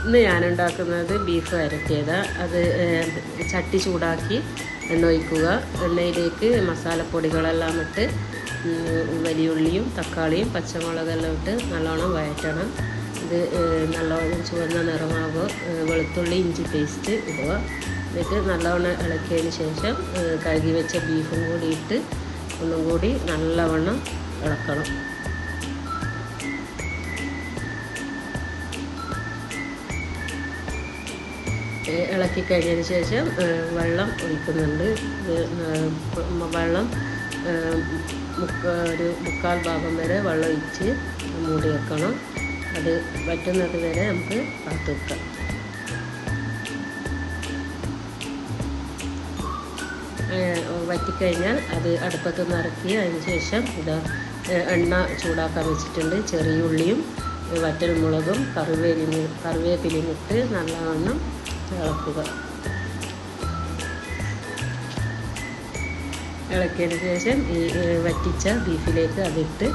ഇന്ന് ഞാനുണ്ടാക്കുന്നത് ബീഫ് വരട്ടിയതാണ്. അത് ചട്ടി ചൂടാക്കി എണ്ണ ഒഴിക്കുക. എണ്ണയിലേക്ക് മസാലപ്പൊടികളെല്ലാം ഇട്ട് വലിയുള്ളിയും തക്കാളിയും പച്ചമുളകെല്ലാം ഇട്ട് നല്ലോണം വഴറ്റണം. ഇത് നല്ലോണം ചുവന്ന നിറമാകുമ്പോൾ വെളുത്തുള്ളി ഇഞ്ചി പേസ്റ്റ് ഇടുക. എന്നിട്ട് നല്ലവണ്ണം ഇളക്കിയതിന് ശേഷം കഴുകി വെച്ച ബീഫും കൂടി ഇട്ട് ഒന്നും കൂടി നല്ലവണ്ണം ഇളക്കണം. ഇളക്കി കഴിഞ്ഞതിന് ശേഷം വെള്ളം ഒഴിക്കുന്നുണ്ട്. വെള്ളം ഒരു 1/4 ഭാഗം വരെ വെള്ളം ഒഴിച്ച് മൂടി വെക്കണം. അത് വറ്റുന്നത് വരെ നമുക്ക് കാത്തു വെക്കാം. വറ്റിക്കഴിഞ്ഞാൽ അത് അടുപ്പത്ത് നിന്ന് ഇറക്കി അതിന് ശേഷം എണ്ണ ചൂടാക്കാൻ വെച്ചിട്ടുണ്ട്. ചെറിയ ഉള്ളിയും വറ്റൽമുളകും കറിവേപ്പിലയും ഇട്ട് നല്ലവണ്ണം ഇളക്കുക. ഇളക്കിയതിന് ശേഷം ഈ വറ്റിച്ച ബീഫിലേക്ക് അതിട്ട്